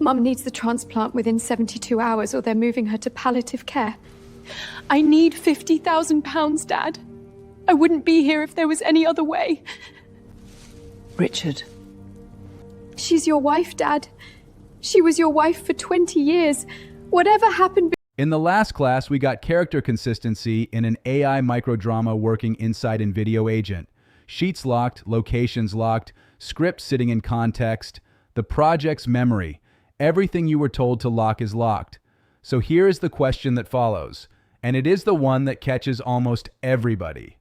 Mum needs the transplant within 72 hours or they're moving her to palliative care. I need £50,000, Dad. I wouldn't be here if there was any other way. Richard. She's your wife, Dad. She was your wife for 20 years. Whatever happened... In the last class, we got character consistency in an AI microdrama working inside invideo agent. Sheets locked, locations locked, script sitting in context, the project's memory. Everything you were told to lock is locked. So here is the question that follows, and it is the one that catches almost everybody.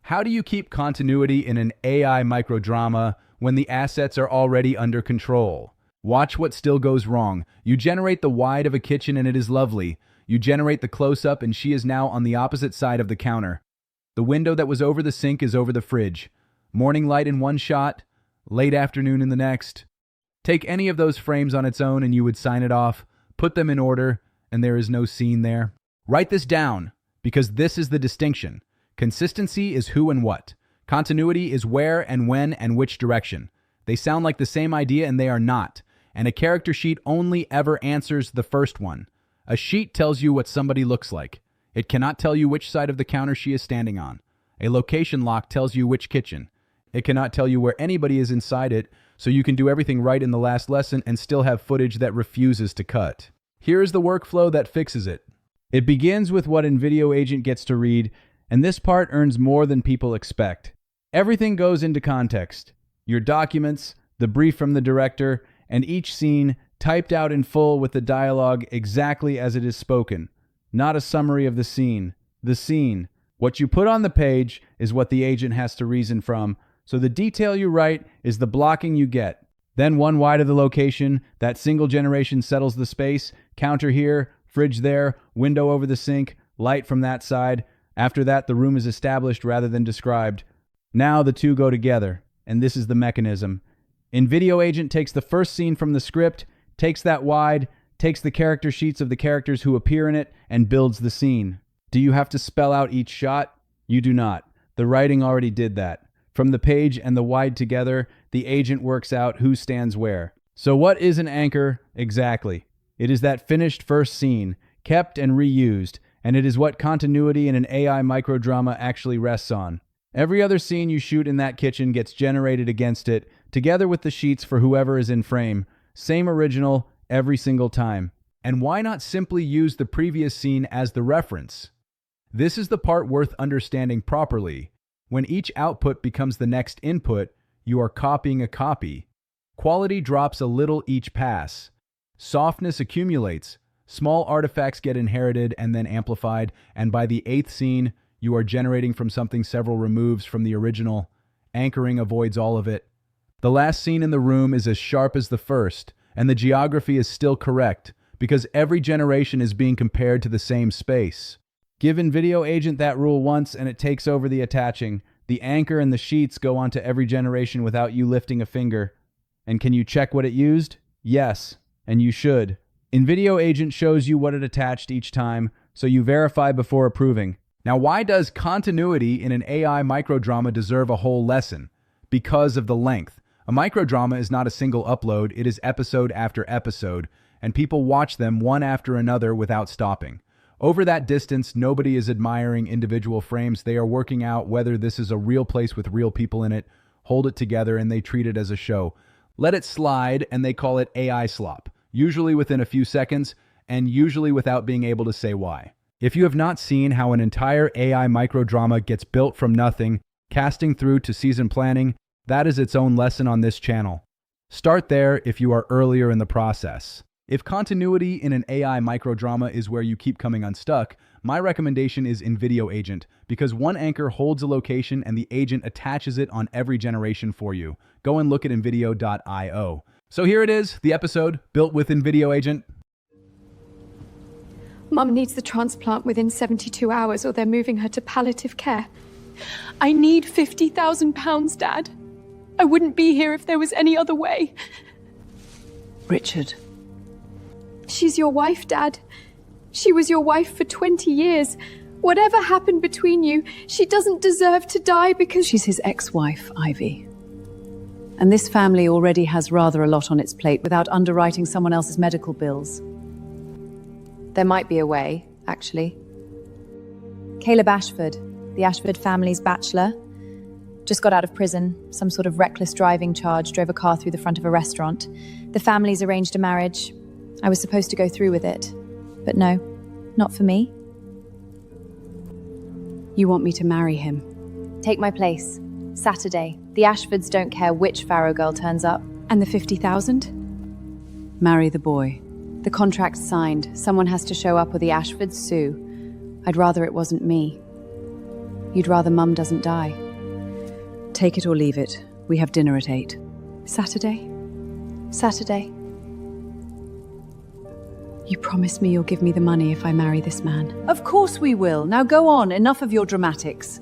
How do you keep continuity in an AI microdrama when the assets are already under control? Watch what still goes wrong. You generate the wide of a kitchen and it is lovely. You generate the close-up and she is now on the opposite side of the counter. The window that was over the sink is over the fridge. Morning light in one shot, late afternoon in the next. Take any of those frames on its own and you would sign it off, put them in order, and there is no scene there. Write this down, because this is the distinction. Consistency is who and what. Continuity is where and when and which direction. They sound like the same idea and they are not. And a character sheet only ever answers the first one. A sheet tells you what somebody looks like. It cannot tell you which side of the counter she is standing on. A location lock tells you which kitchen. It cannot tell you where anybody is inside it, so you can do everything right in the last lesson and still have footage that refuses to cut. Here is the workflow that fixes it. It begins with what invideo agent gets to read, and this part earns more than people expect. Everything goes into context. Your documents, the brief from the director, and each scene typed out in full with the dialogue exactly as it is spoken. Not a summary of the scene. The scene. What you put on the page is what the agent has to reason from, so the detail you write is the blocking you get. Then one wide of the location, that single generation settles the space, counter here, fridge there, window over the sink, light from that side. After that, the room is established rather than described. Now the two go together, and this is the mechanism. Invideo agent takes the first scene from the script, takes that wide, takes the character sheets of the characters who appear in it, and builds the scene. Do you have to spell out each shot? You do not. The writing already did that. From the page and the wide together, the agent works out who stands where. So what is an anchor exactly? It is that finished first scene, kept and reused, and it is what continuity in an AI microdrama actually rests on. Every other scene you shoot in that kitchen gets generated against it, together with the sheets for whoever is in frame. Same original every single time. And why not simply use the previous scene as the reference? This is the part worth understanding properly. When each output becomes the next input, you are copying a copy. Quality drops a little each pass. Softness accumulates. Small artifacts get inherited and then amplified, and by the 8th scene, you are generating from something several removes from the original. Anchoring avoids all of it. The last scene in the room is as sharp as the first, and the geography is still correct, because every generation is being compared to the same space. Give invideo agent that rule once and it takes over the attaching. The anchor and the sheets go onto every generation without you lifting a finger. And can you check what it used? Yes, and you should. Invideo agent shows you what it attached each time, so you verify before approving. Now, why does continuity in an AI microdrama deserve a whole lesson? Because of the length. A microdrama is not a single upload, it is episode after episode, and people watch them one after another without stopping. Over that distance, nobody is admiring individual frames. They are working out whether this is a real place with real people in it, hold it together, and they treat it as a show. Let it slide, and they call it AI slop, usually within a few seconds, and usually without being able to say why. If you have not seen how an entire AI microdrama gets built from nothing, casting through to season planning, that is its own lesson on this channel. Start there if you are earlier in the process. If continuity in an AI microdrama is where you keep coming unstuck, my recommendation is invideo agent, because one anchor holds a location and the agent attaches it on every generation for you. Go and look at invideo.io. So here it is, the episode built with invideo agent. Mum needs the transplant within 72 hours or they're moving her to palliative care. I need £50,000, Dad. I wouldn't be here if there was any other way. Richard. She's your wife, Dad. She was your wife for 20 years. Whatever happened between you, she doesn't deserve to die because... She's his ex-wife, Ivy. And this family already has rather a lot on its plate without underwriting someone else's medical bills. There might be a way, actually. Caleb Ashford, the Ashford family's bachelor, just got out of prison. Some sort of reckless driving charge, drove a car through the front of a restaurant. The family's arranged a marriage. I was supposed to go through with it. But no, not for me. You want me to marry him? Take my place. Saturday. The Ashfords don't care which Pharaoh girl turns up. And the 50,000? Marry the boy. The contract's signed. Someone has to show up or the Ashfords sue. I'd rather it wasn't me. You'd rather Mum doesn't die. Take it or leave it. We have dinner at 8. Saturday? Saturday. You promise me you'll give me the money if I marry this man? Of course we will. Now go on. Enough of your dramatics.